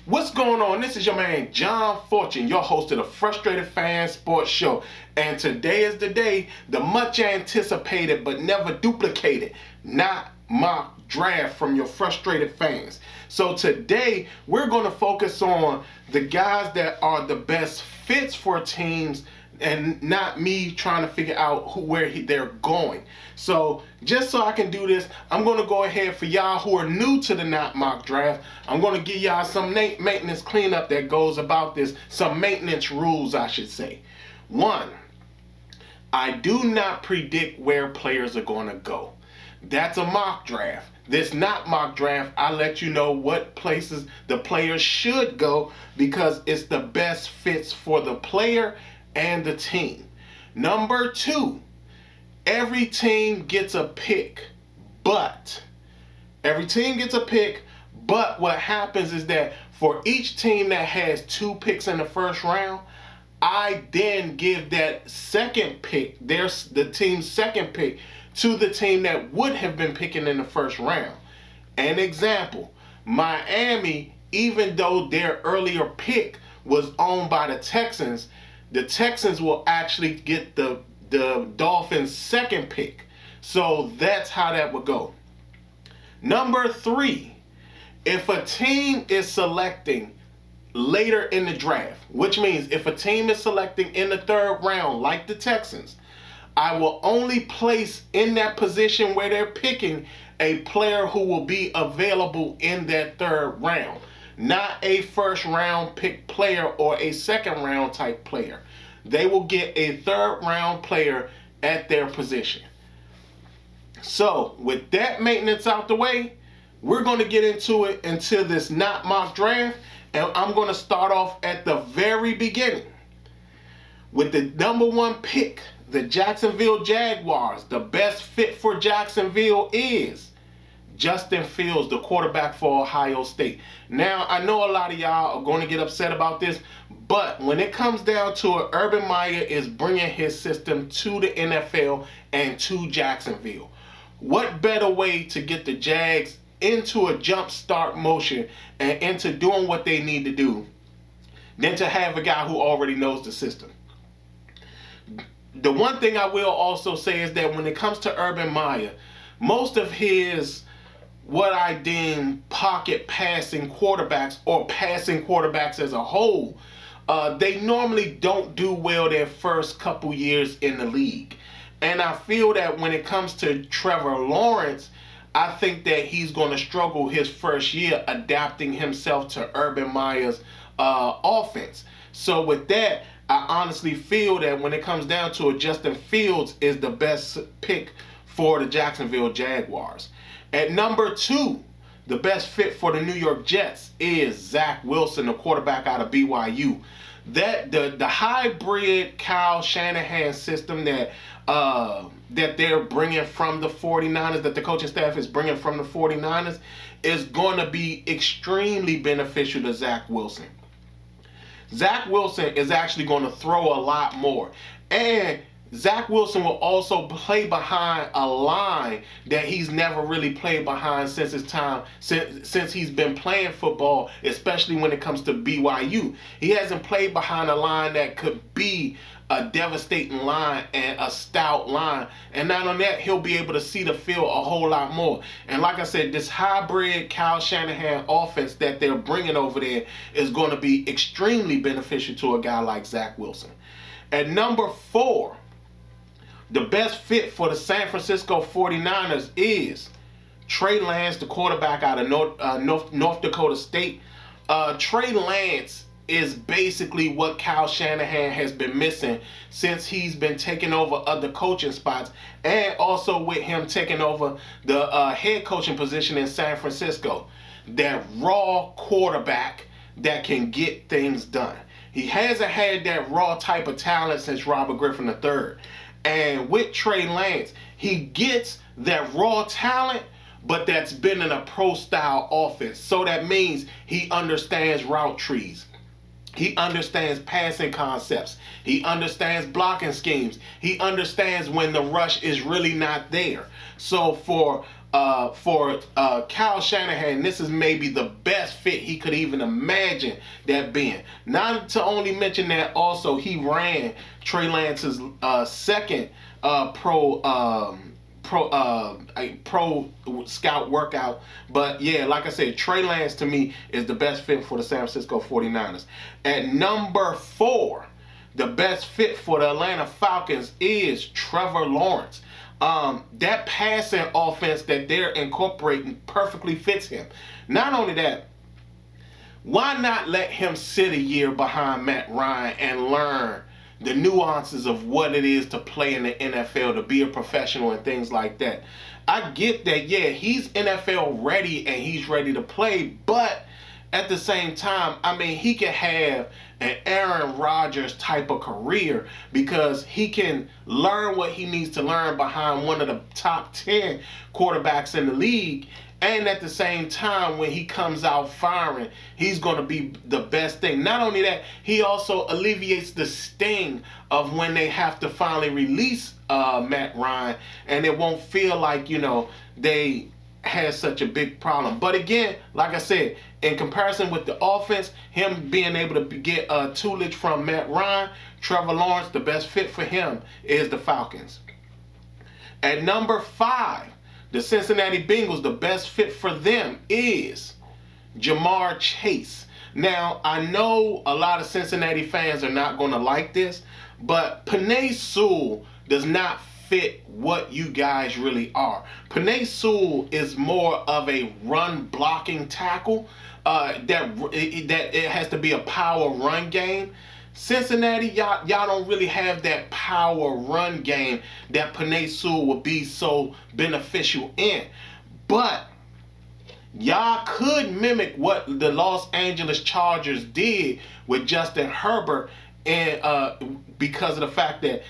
What's going on? This is your man John Fortune, your host of the Frustrated Fan Sports Show. And today is the day, the much anticipated but never duplicated not mock draft from your frustrated fans. So today we're going to focus on the guys that are the best fits for teams and not me trying to figure out where they're going. So just so I can do this, I'm going to go ahead for y'all who are new to the not mock draft. I'm going to give y'all some maintenance cleanup that goes about this, some maintenance rules I should say. 1, I do not predict where players are going to go. That's a mock draft. This not mock draft, I let you know what places the players should go because it's the best fits for the player and the team. Number 2, every team gets a pick, but what happens is that for each team that has 2 picks in the first round, I then give that second pick, the team's second pick, to the team that would have been picking in the first round. An example, Miami, even though their earlier pick was owned by the Texans will actually get the Dolphins' second pick. So that's how that would go. Number 3, if a team is selecting later in the draft, which means if a team is selecting in the 3rd round, like the Texans, I will only place in that position where they're picking a player who will be available in that 3rd round. Not a 1st round pick player or a 2nd round type player. They will get a 3rd round player at their position. So with that maintenance out the way, we're going to get into this not mock draft, and I'm going to start off at the very beginning with the number 1 pick, the Jacksonville Jaguars. The best fit for Jacksonville is Justin Fields, the quarterback for Ohio State. Now, I know a lot of y'all are going to get upset about this, but when it comes down to it, Urban Meyer is bringing his system to the NFL and to Jacksonville. What better way to get the Jags into a jump start motion and into doing what they need to do than to have a guy who already knows the system? The one thing I will also say is that when it comes to Urban Meyer, most of his what I deem pocket passing quarterbacks or passing quarterbacks as a whole, they normally don't do well their first couple years in the league. And I feel that when it comes to Trevor Lawrence, I think that he's going to struggle his first year adapting himself to Urban Meyer's offense. So with that, I honestly feel that when it comes down to it, Justin Fields is the best pick for the Jacksonville Jaguars. At number 2, the best fit for the New York Jets is Zach Wilson, the quarterback out of BYU. That the hybrid Kyle Shanahan system that they're bringing from the 49ers, that the coaching staff is bringing from the 49ers, is going to be extremely beneficial to Zach Wilson. Zach Wilson is actually going to throw a lot more. And Zach Wilson will also play behind a line that he's never really played behind since his time, since he's been playing football, especially when it comes to BYU. He hasn't played behind a line that could be a devastating line and a stout line. And not on that, he'll be able to see the field a whole lot more. And like I said, this hybrid Kyle Shanahan offense that they're bringing over there is going to be extremely beneficial to a guy like Zach Wilson. At number 4, the best fit for the San Francisco 49ers is Trey Lance, the quarterback out of North Dakota State. Trey Lance is basically what Kyle Shanahan has been missing since he's been taking over other coaching spots, and also with him taking over the head coaching position in San Francisco. That raw quarterback that can get things done. He hasn't had that raw type of talent since Robert Griffin III. And with Trey Lance, he gets that raw talent, but that's been in a pro-style offense. So that means he understands route trees. He understands passing concepts. He understands blocking schemes. He understands when the rush is really not there. So for Kyle Shanahan, this is maybe the best fit he could even imagine that being. Not to only mention that, also he ran Trey Lance's second pro scout workout. But yeah, like I said, Trey Lance to me is the best fit for the San Francisco 49ers. At number 4, the best fit for the Atlanta Falcons is Trevor Lawrence. That passing offense that they're incorporating perfectly fits him. Not only that, why not let him sit a year behind Matt Ryan and learn the nuances of what it is to play in the NFL, to be a professional and things like that. I get that, yeah, he's NFL ready and he's ready to play, but at the same time, I mean, he can have an Aaron Rodgers type of career because he can learn what he needs to learn behind one of the top 10 quarterbacks in the league. And at the same time, when he comes out firing, he's going to be the best thing. Not only that, he also alleviates the sting of when they have to finally release Matt Ryan, and it won't feel like, they had such a big problem. But again, like I said, in comparison with the offense, him being able to get tutelage from Matt Ryan, Trevor Lawrence, the best fit for him is the Falcons. At number 5, the Cincinnati Bengals, the best fit for them is Jamar Chase. Now, I know a lot of Cincinnati fans are not going to like this, but Penei Sewell does not fit what you guys really are. Penei Sewell is more of a run blocking tackle. That it has to be a power run game. Cincinnati, y'all don't really have that power run game that Penei Sewell would be so beneficial in. But y'all could mimic what the Los Angeles Chargers did with Justin Herbert, and because of the fact that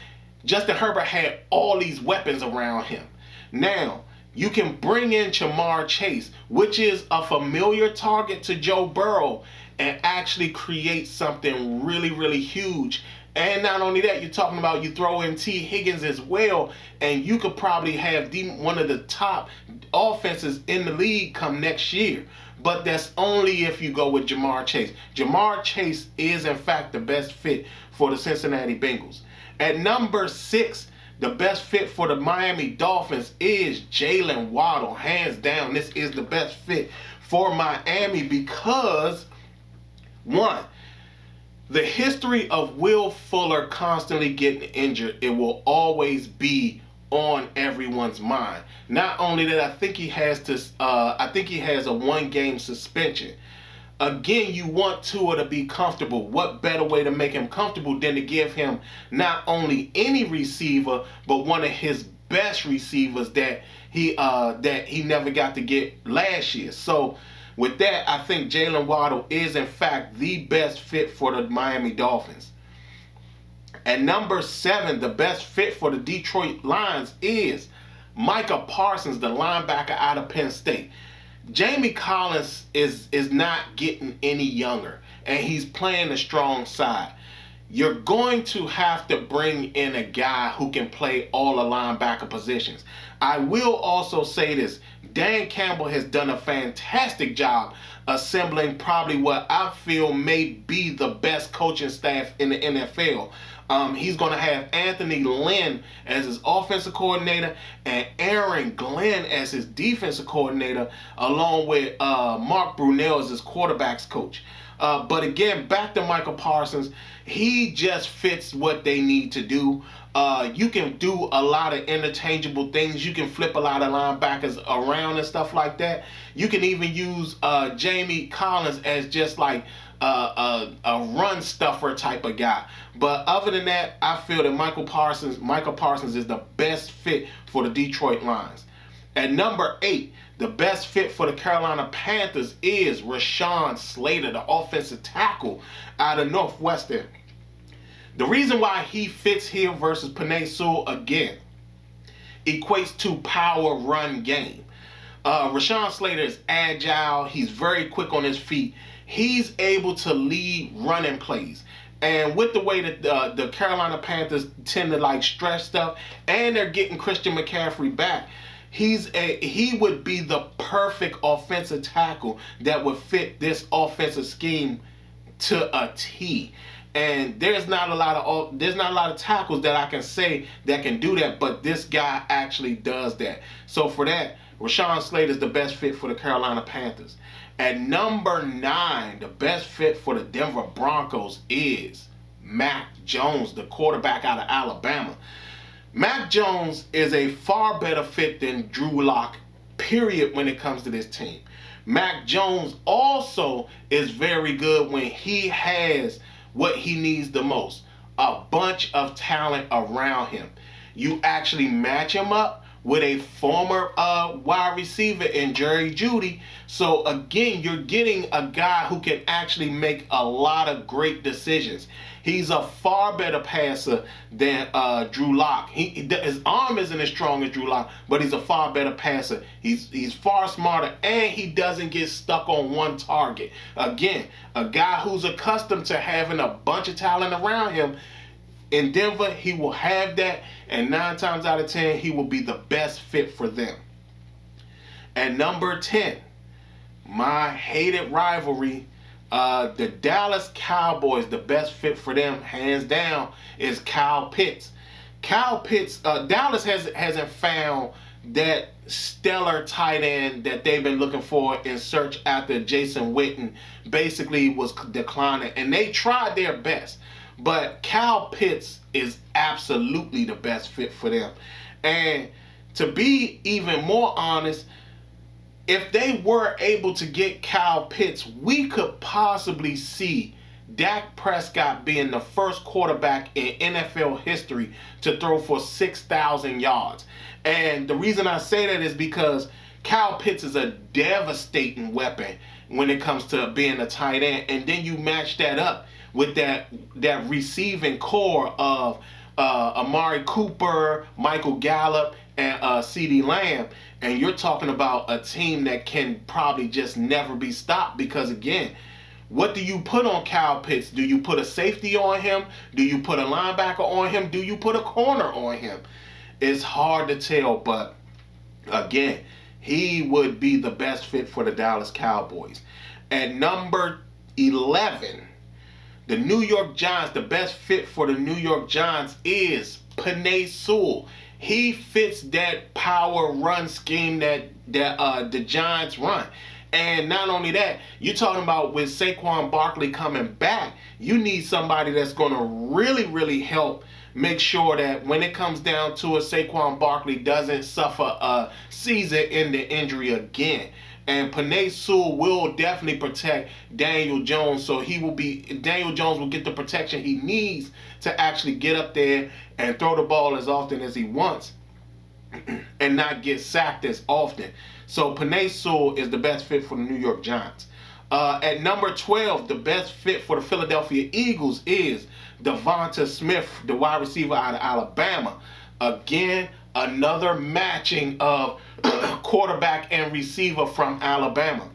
Justin Herbert had all these weapons around him. Now, you can bring in Jamar Chase, which is a familiar target to Joe Burrow, and actually create something really, really huge. And not only that, you're talking about you throw in T. Higgins as well, and you could probably have one of the top offenses in the league come next year. But that's only if you go with Jamar Chase. Jamar Chase is, in fact, the best fit for the Cincinnati Bengals. At number 6, the best fit for the Miami Dolphins is Jaylen Waddle. Hands down, this is the best fit for Miami because, one, the history of Will Fuller constantly getting injured, it will always be on everyone's mind. Not only that, I think he has a 1-game suspension. Again, you want Tua to be comfortable. What better way to make him comfortable than to give him not only any receiver, but one of his best receivers that he never got to get last year. So with that, I think Jaylen Waddle is, in fact, the best fit for the Miami Dolphins. At number 7, the best fit for the Detroit Lions is Micah Parsons, the linebacker out of Penn State. Jamie Collins is not getting any younger, and he's playing the strong side. You're going to have to bring in a guy who can play all the linebacker positions. I will also say this. Dan Campbell has done a fantastic job assembling probably what I feel may be the best coaching staff in the NFL. He's going to have Anthony Lynn as his offensive coordinator and Aaron Glenn as his defensive coordinator, along with Mark Brunell as his quarterbacks coach. But again, back to Michael Parsons, he just fits what they need to do. You can do a lot of interchangeable things. You can flip a lot of linebackers around and stuff like that. You can even use Jamie Collins as just like a run stuffer type of guy. But other than that, I feel that Michael Parsons is the best fit for the Detroit Lions. At number 8, the best fit for the Carolina Panthers is Rashaan Slate, the offensive tackle out of Northwestern. The reason why he fits here versus Penei Sewell, again, equates to power run game. Rashaan Slate is agile. He's very quick on his feet. He's able to lead running plays. And with the way that the Carolina Panthers tend to like stretch stuff, and they're getting Christian McCaffrey back, he would be the perfect offensive tackle that would fit this offensive scheme to a T. And there's not a lot of tackles that I can say that can do that, but this guy actually does that. So for that, Rashaan Slate is the best fit for the Carolina Panthers. At number 9, the best fit for the Denver Broncos is Mac Jones, the quarterback out of Alabama. Mac Jones is a far better fit than Drew Lock, period, when it comes to this team. Mac Jones also is very good when he has what he needs the most, a bunch of talent around him. You actually match him up with a former wide receiver in Jerry Jeudy. So again, you're getting a guy who can actually make a lot of great decisions. He's a far better passer than Drew Lock. His arm isn't as strong as Drew Lock, but he's a far better passer. He's far smarter, and he doesn't get stuck on one target. Again, a guy who's accustomed to having a bunch of talent around him. In Denver, he will have that, and 9 times out of 10, he will be the best fit for them. At number 10, my hated rivalry, the Dallas Cowboys, the best fit for them, hands down, is Kyle Pitts. Kyle Pitts, Dallas hasn't found that stellar tight end that they've been looking for in search after Jason Witten basically was declining, and they tried their best. But Kyle Pitts is absolutely the best fit for them. And to be even more honest, if they were able to get Kyle Pitts, we could possibly see Dak Prescott being the first quarterback in NFL history to throw for 6,000 yards. And the reason I say that is because Kyle Pitts is a devastating weapon when it comes to being a tight end. And then you match that up with that receiving core of Amari Cooper, Michael Gallup, and CeeDee Lamb, and you're talking about a team that can probably just never be stopped. Because again, what do you put on Kyle Pitts? Do you put a safety on him? Do you put a linebacker on him? Do you put a corner on him? It's hard to tell, but again, he would be the best fit for the Dallas Cowboys. At number 11, the New York Giants, the best fit for the New York Giants is Penei Sewell. He fits that power run scheme that the Giants run. And not only that, you're talking about with Saquon Barkley coming back, you need somebody that's going to really, really help make sure that when it comes down to it, Saquon Barkley doesn't suffer a season-ending injury again. And Penei Sewell will definitely protect Daniel Jones, so Daniel Jones will get the protection he needs to actually get up there and throw the ball as often as he wants and not get sacked as often. So Penei Sewell is the best fit for the New York Giants. At number 12, the best fit for the Philadelphia Eagles is Devonta Smith, the wide receiver out of Alabama. Again, another matching of quarterback and receiver from Alabama.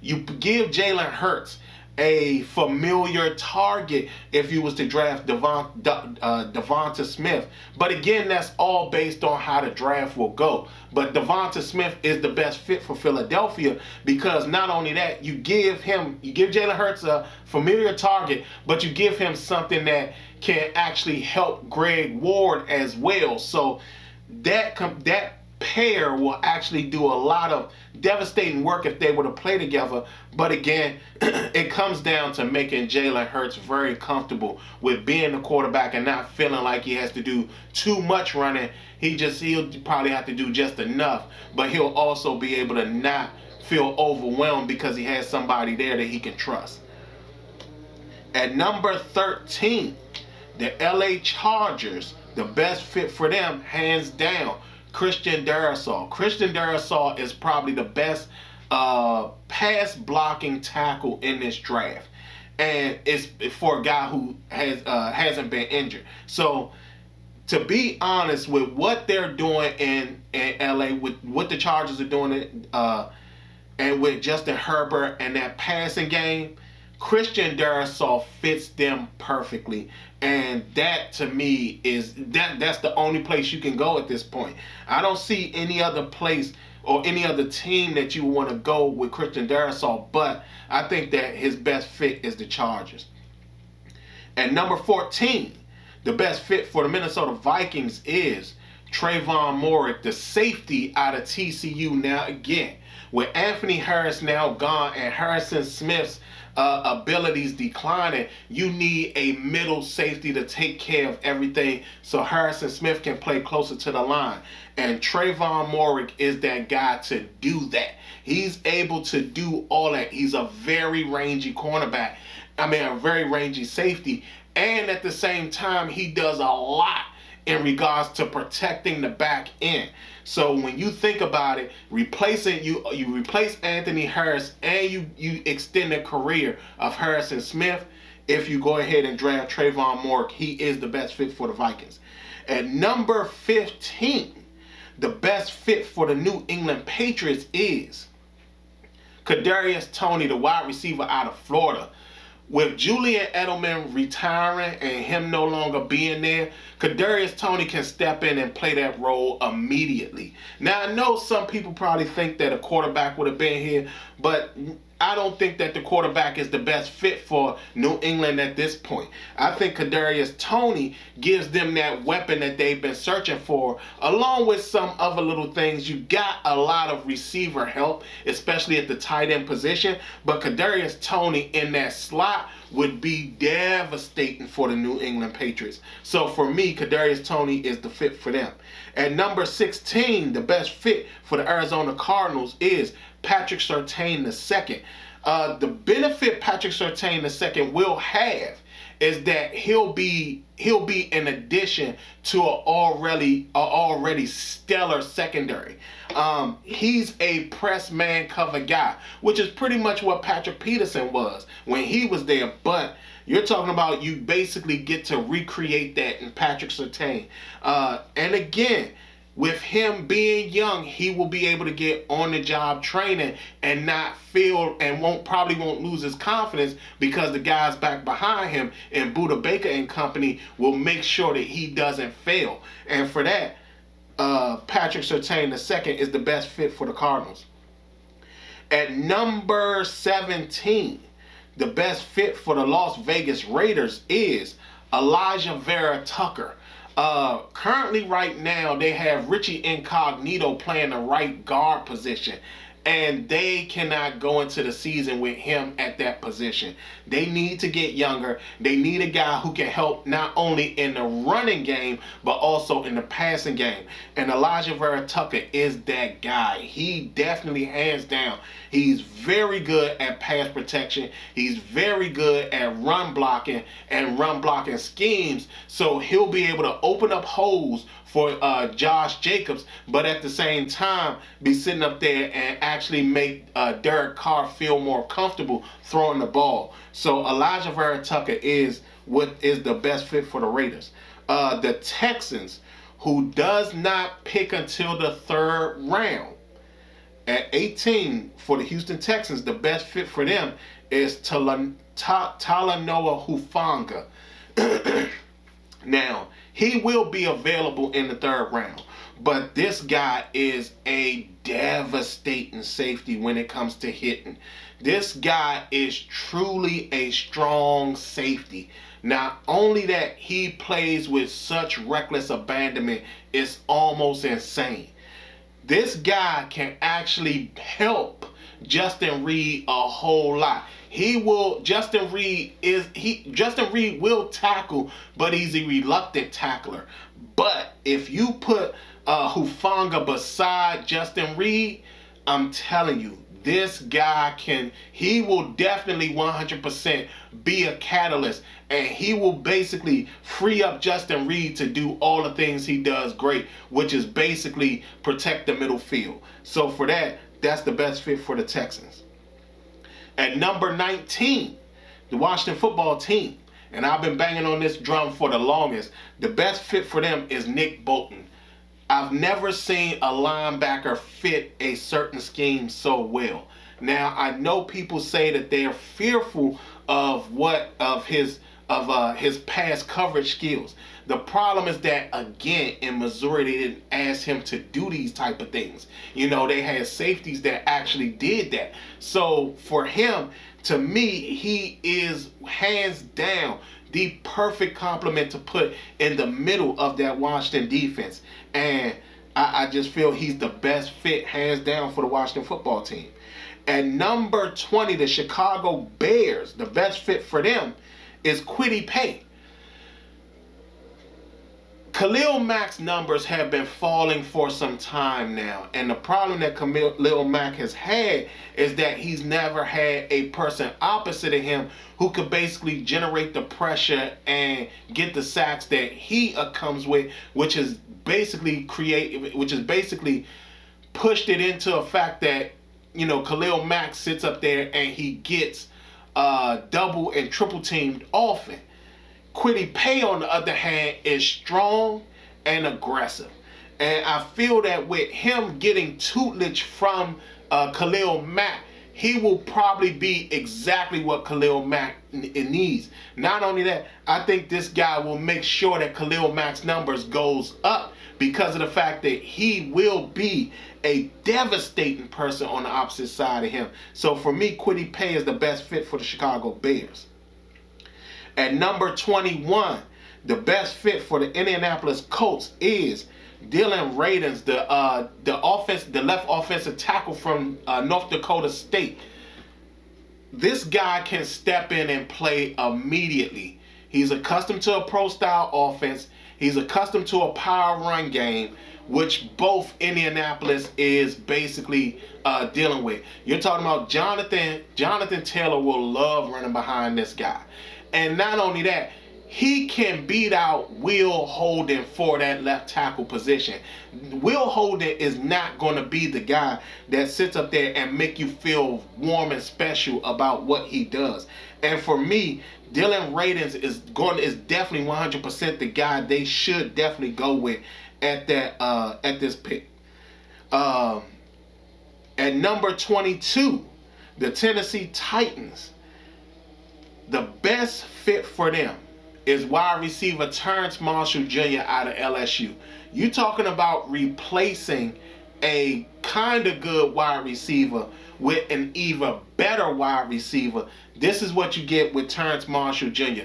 You give Jalen Hurts a familiar target if you was to draft Devonta Smith. But again, that's all based on how the draft will go. But Devonta Smith is the best fit for Philadelphia because not only that, you give Jalen Hurts a familiar target, but you give him something that can actually help Greg Ward as well. So that pair will actually do a lot of devastating work if they were to play together. But again, it comes down to making Jalen Hurts very comfortable with being the quarterback and not feeling like he has to do too much running. He'll probably have to do just enough, but he'll also be able to not feel overwhelmed because he has somebody there that he can trust. At number 13, the LA Chargers, the best fit for them, hands down, Christian Darrisaw. Christian Darrisaw is probably the best pass blocking tackle in this draft. and it's for a guy who hasn't been injured. So to be honest with what they're doing in LA, with what the Chargers are doing, and with Justin Herbert and that passing game, Christian Darrisaw fits them perfectly. And that to me is that's the only place you can go at this point. I don't see any other place or any other team that you want to go with Christian Darrisaw, but I think that his best fit is the Chargers. At number 14, the best fit for the Minnesota Vikings is Trayvon Moore, the safety out of TCU. Now again, with Anthony Harris now gone and Harrison Smith's abilities declining, you need a middle safety to take care of everything so Harrison Smith can play closer to the line. And Trayvon Moore is that guy to do that. He's able to do all that. He's a very rangy cornerback. A very rangy safety. And at the same time, he does a lot in regards to protecting the back end. So when you think about it, you replace Anthony Harris and you extend the career of Harrison Smith. If you go ahead and draft Trayvon Moore, he is the best fit for the Vikings. At number 15, the best fit for the New England Patriots is Kadarius Toney, the wide receiver out of Florida. With Julian Edelman retiring and him no longer being there, Kadarius Toney can step in and play that role immediately. Now, I know some people probably think that a quarterback would have been here, but I don't think that the quarterback is the best fit for New England at this point. I think Kadarius Toney gives them that weapon that they've been searching for, along with some other little things. You got a lot of receiver help, especially at the tight end position, but Kadarius Toney in that slot would be devastating for the New England Patriots. So for me, Kadarius Toney is the fit for them. At number 16, the best fit for the Arizona Cardinals is Patrick Surtain II. The benefit Patrick Surtain II will have is that he'll be in addition to an already stellar secondary. He's a press man cover guy, which is pretty much what Patrick Peterson was when he was there. But you're talking about you basically get to recreate that in Patrick Surtain. And again, with him being young, he will be able to get on-the-job training and not feel and probably won't lose his confidence because the guys back behind him and Buda Baker and company will make sure that he doesn't fail. And for that, Patrick Surtain II is the best fit for the Cardinals. At number 17, the best fit for the Las Vegas Raiders is Elijah Vera Tucker. Currently right now they have Richie Incognito playing the right guard position, and they cannot go into the season with him at that position. They need to get younger. They need a guy who can help not only in the running game but also in the passing game, and Elijah Vera Tucker is that guy. He definitely, hands down, he's very good at pass protection. He's very good at run blocking and run blocking schemes, so he'll be able to open up holes for Josh Jacobs, but at the same time be sitting up there and actually make Derek Carr feel more comfortable throwing the ball. So Elijah Vera Tucker is what is the best fit for the Raiders. The Texans, who does not pick until the third round, at 18 for the Houston Texans, the best fit for them is Talanoa Hufanga. Now, he will be available in the third round, but this guy is a devastating safety when it comes to hitting. This guy is truly a strong safety. Not only that, he plays with such reckless abandonment, it's almost insane. This guy can actually help Justin Reed a whole lot. Justin Reed will tackle, but he's a reluctant tackler. But if you put Hufanga beside Justin Reed, I'm telling you, this guy he will definitely 100% be a catalyst, and he will basically free up Justin Reed to do all the things he does great, which is basically protect the middle field. So for that, that's the best fit for the Texans. At number 19, the Washington football team, and I've been banging on this drum for the longest, the best fit for them is Nick Bolton. I've never seen a linebacker fit a certain scheme so well. Now, I know people say that they are fearful of his pass coverage skills. The problem is that, again, in Missouri, they didn't ask him to do these type of things. You know, they had safeties that actually did that. So for him, to me, he is hands down the perfect complement to put in the middle of that Washington defense. And I just feel he's the best fit, hands down, for the Washington football team. At number 20, the Chicago Bears, the best fit for them is Quitty Payne. Khalil Mack's numbers have been falling for some time now, and the problem that Khalil Mack has had is that he's never had a person opposite of him who could basically generate the pressure and get the sacks that he comes with, which is basically pushed it into a fact that, you know, Khalil Mack sits up there and he gets double and triple teamed often. Quitty Payne, on the other hand, is strong and aggressive. And I feel that with him getting tutelage from Khalil Mack, he will probably be exactly what Khalil Mack needs. Not only that, I think this guy will make sure that Khalil Mack's numbers goes up because of the fact that he will be a devastating person on the opposite side of him. So for me, Quitty Payne is the best fit for the Chicago Bears. At number 21, the best fit for the Indianapolis Colts is Dylan Radins, the left offensive tackle from North Dakota State. This guy can step in and play immediately. He's accustomed to a pro-style offense. He's accustomed to a power run game, which both Indianapolis is basically dealing with. You're talking about Jonathan Taylor will love running behind this guy. And not only that, he can beat out Will Holden for that left tackle position. Will Holden is not going to be the guy that sits up there and make you feel warm and special about what he does. And for me, Dylan Radins is definitely 100% the guy they should definitely go with at this pick. At number 22, the Tennessee Titans. The best fit for them is wide receiver Terrence Marshall Jr. out of LSU. You talking about replacing a kind of good wide receiver with an even better wide receiver. This is what you get with Terrence Marshall Jr.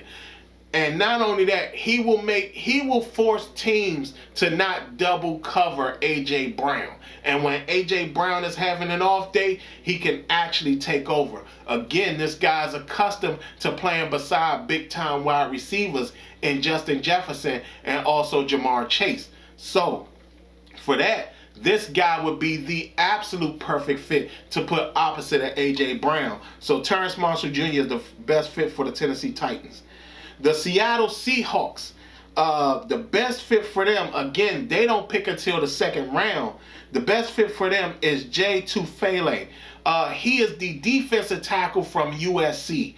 And not only that, he will force teams to not double cover A.J. Brown. And when A.J. Brown is having an off day, he can actually take over. Again, this guy's accustomed to playing beside big-time wide receivers in Justin Jefferson and also Jamar Chase. So, for that, this guy would be the absolute perfect fit to put opposite of A.J. Brown. So, Terrence Marshall Jr. is the best fit for the Tennessee Titans. The Seattle Seahawks, the best fit for them, again, they don't pick until the second round. The best fit for them is Tufano. He is the defensive tackle from USC.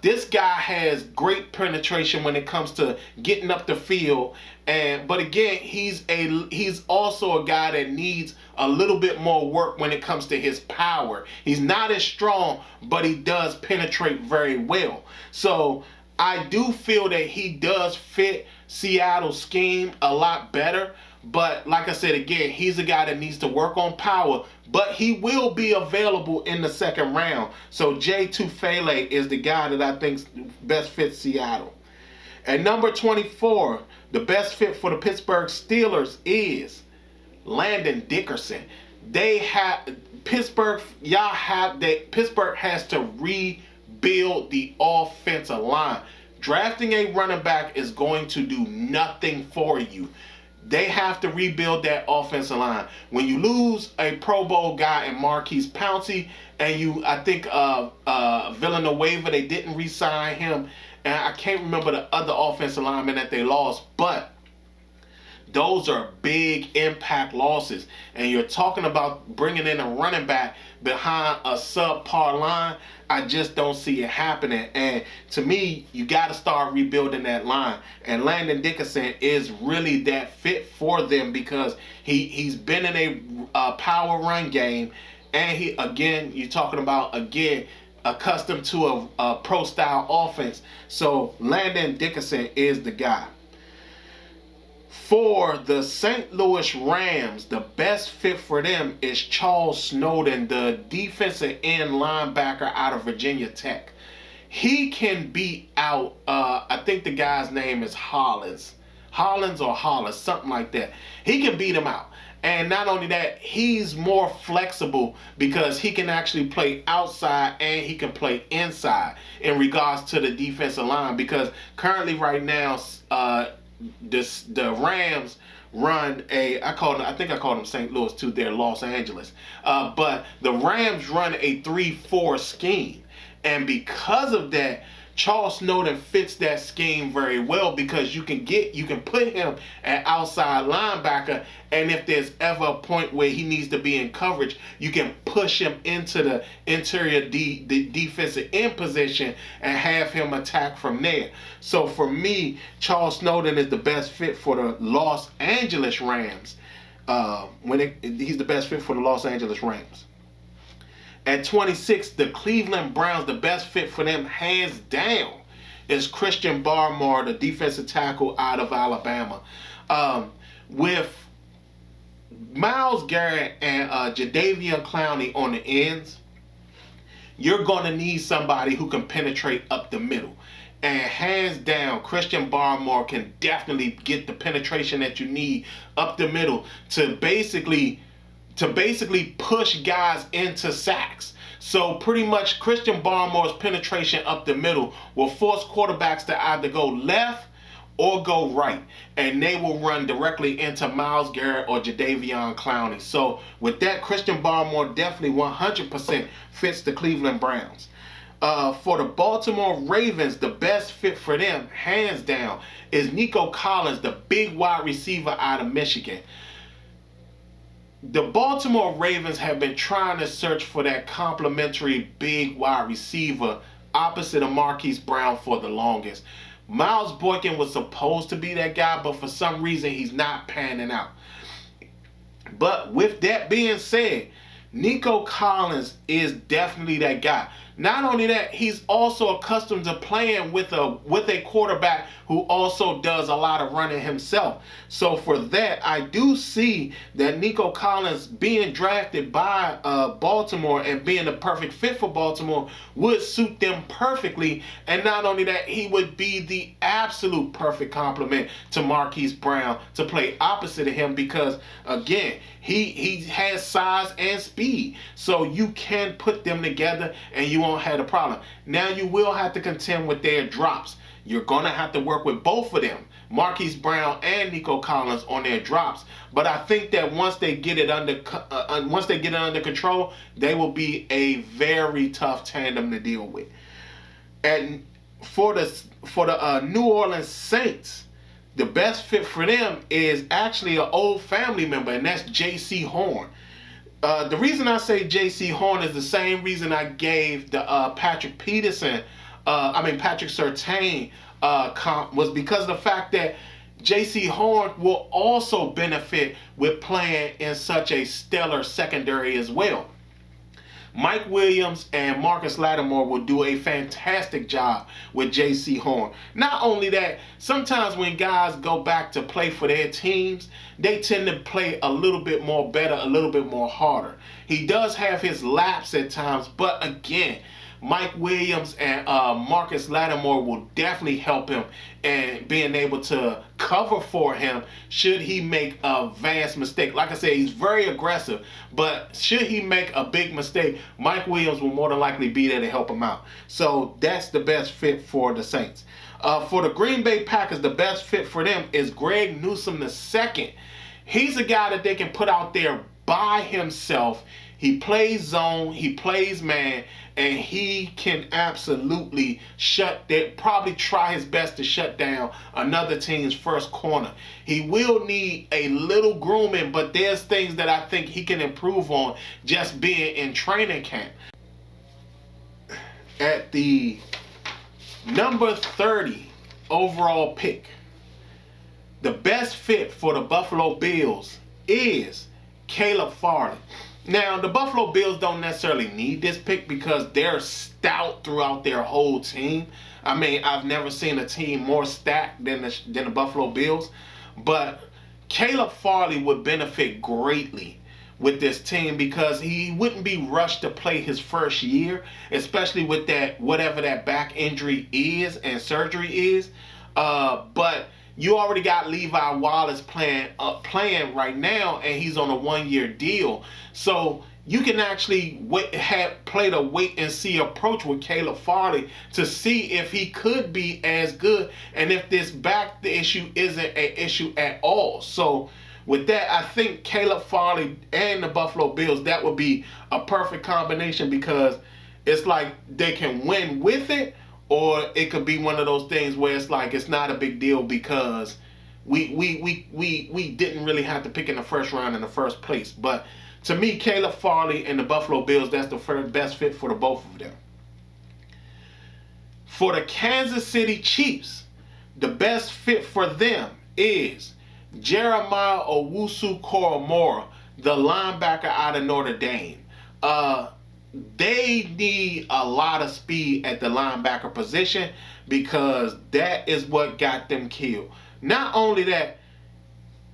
This guy has great penetration when it comes to getting up the field, but again, he's also a guy that needs a little bit more work when it comes to his power. He's not as strong, but he does penetrate very well. So I do feel that he does fit Seattle's scheme a lot better. But like I said, again, he's a guy that needs to work on power, but he will be available in the second round. So Tufano is the guy that I think best fits Seattle. At number 24, the best fit for the Pittsburgh Steelers is Landon Dickerson. Pittsburgh has to rebuild the offensive line. Drafting a running back is going to do nothing for you. They have to rebuild that offensive line. When you lose a Pro Bowl guy in Marquise Pouncey, and I think Villanueva, they didn't re-sign him, and I can't remember the other offensive lineman that they lost, but those are big impact losses. And you're talking about bringing in a running back behind a subpar line. I just don't see it happening. And to me, you got to start rebuilding that line. And Landon Dickerson is really that fit for them because he's been in a power run game. And he, again, you're talking about, again, accustomed to a pro style offense. So Landon Dickerson is the guy. For the St. Louis Rams, the best fit for them is Charles Snowden, the defensive end linebacker out of Virginia Tech. He can beat out, I think the guy's name is Hollins, something like that. He can beat him out. And not only that, he's more flexible because he can actually play outside and he can play inside in regards to the defensive line. Because currently right now, the Rams run I think I called them St. Louis too. They're Los Angeles. But the Rams run a 3-4 scheme. And because of that, Charles Snowden fits that scheme very well because you can put him at outside linebacker, and if there's ever a point where he needs to be in coverage, you can push him into the interior the defensive end position and have him attack from there. So for me, Charles Snowden is the best fit for the Los Angeles Rams. He's the best fit for the Los Angeles Rams. At 26, the Cleveland Browns, the best fit for them, hands down, is Christian Barmore, the defensive tackle out of Alabama. With Myles Garrett and Jadeveon Clowney on the ends, you're going to need somebody who can penetrate up the middle. And hands down, Christian Barmore can definitely get the penetration that you need up the middle to basically push guys into sacks. So pretty much Christian Barmore's penetration up the middle will force quarterbacks to either go left or go right. And they will run directly into Myles Garrett or Jadeveon Clowney. So with that, Christian Barmore definitely 100% fits the Cleveland Browns. For the Baltimore Ravens, the best fit for them, hands down, is Nico Collins, the big wide receiver out of Michigan. The Baltimore Ravens have been trying to search for that complimentary big wide receiver opposite of Marquise Brown for the longest. Miles Boykin was supposed to be that guy, but for some reason he's not panning out. But with that being said, Nico Collins is definitely that guy. Not only that, he's also accustomed to playing with a quarterback who also does a lot of running himself. So for that, I do see that Nico Collins being drafted by Baltimore and being the perfect fit for Baltimore would suit them perfectly. And not only that, he would be the absolute perfect complement to Marquise Brown to play opposite of him because, again, he has size and speed. So you can put them together and you won't have a problem. Now you will have to contend with their drops. You're going to have to work with both of them, Marquise Brown and Nico Collins, on their drops. But I think that once they get it under control, they will be a very tough tandem to deal with. And for the New Orleans Saints, the best fit for them is actually an old family member, and that's J.C. Horn. The reason I say J.C. Horn is the same reason I gave the Patrick Surtain comp, was because of the fact that J.C. Horn will also benefit with playing in such a stellar secondary as well. Mike Williams and Marcus Lattimore will do a fantastic job with J.C. Horn. Not only that, sometimes when guys go back to play for their teams, they tend to play a little bit more better, a little bit more harder. He does have his laps at times, but again, Mike Williams and Marcus Lattimore will definitely help him and being able to cover for him should he make a vast mistake. Like I said, he's very aggressive, but should he make a big mistake, Mike Williams will more than likely be there to help him out. So that's the best fit for the Saints. For the Green Bay Packers, the best fit for them is Greg Newsome II. He's a guy that they can put out there by himself. He plays zone, he plays man, and he can absolutely probably try his best to shut down another team's first corner. He will need a little grooming, but there's things that I think he can improve on just being in training camp. At the number 30 overall pick, the best fit for the Buffalo Bills is Caleb Farley. Now, the Buffalo Bills don't necessarily need this pick because they're stout throughout their whole team. I mean, I've never seen a team more stacked than the Buffalo Bills. But Caleb Farley would benefit greatly with this team because he wouldn't be rushed to play his first year, especially with that whatever that back injury is and surgery is. But you already got Levi Wallace playing right now, and he's on a 1-year deal. So you can actually play the wait and see approach with Caleb Farley to see if he could be as good and if this back issue isn't an issue at all. So with that, I think Caleb Farley and the Buffalo Bills, that would be a perfect combination because it's like they can win with it, or it could be one of those things where it's like it's not a big deal because we didn't really have to pick in the first round in the first place. But to me, Caleb Farley and the Buffalo Bills, that's the best fit for the both of them. For the Kansas City Chiefs, the best fit for them is Jeremiah Owusu-Koramoah, the linebacker out of Notre Dame. They need a lot of speed at the linebacker position because that is what got them killed. Not only that,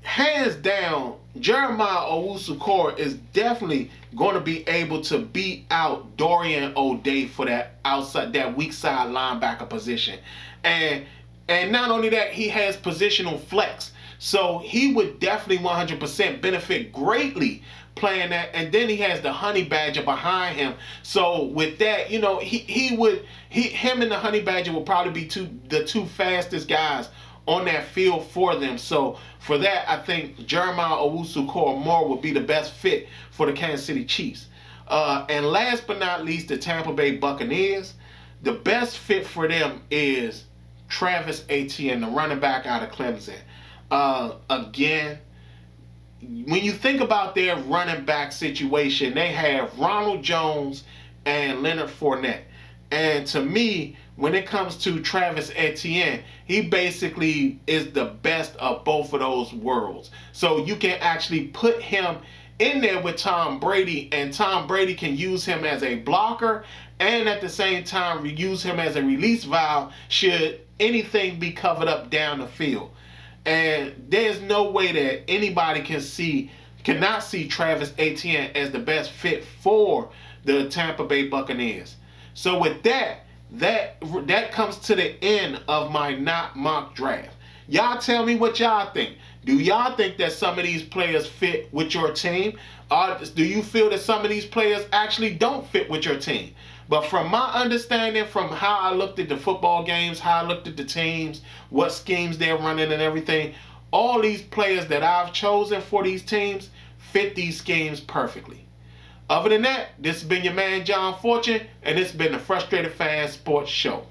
hands down, Jeremiah Owusu-Koramoah is definitely going to be able to beat out Dorian O'Day for that weak side linebacker position. And not only that, he has positional flex. So he would definitely 100% benefit greatly playing that. And then he has the Honey Badger behind him. So with that, you know, him and the Honey Badger will probably be the two fastest guys on that field for them. So for that, I think Jeremiah Owusu-Koramoah would be the best fit for the Kansas City Chiefs. And last but not least, the Tampa Bay Buccaneers. The best fit for them is Travis Etienne, the running back out of Clemson. Again, when you think about their running back situation, they have Ronald Jones and Leonard Fournette. And to me, when it comes to Travis Etienne, he basically is the best of both of those worlds. So you can actually put him in there with Tom Brady, and Tom Brady can use him as a blocker and at the same time use him as a release valve should anything be covered up down the field. And there's no way that anybody cannot see Travis Etienne as the best fit for the Tampa Bay Buccaneers. So with that comes to the end of my not mock draft. Y'all tell me what y'all think. Do y'all think that some of these players fit with your team? Or do you feel that some of these players actually don't fit with your team? But from my understanding, from how I looked at the football games, how I looked at the teams, what schemes they're running and everything, all these players that I've chosen for these teams fit these schemes perfectly. Other than that, this has been your man John Fortune, and this has been the Frustrated Fan Sports Show.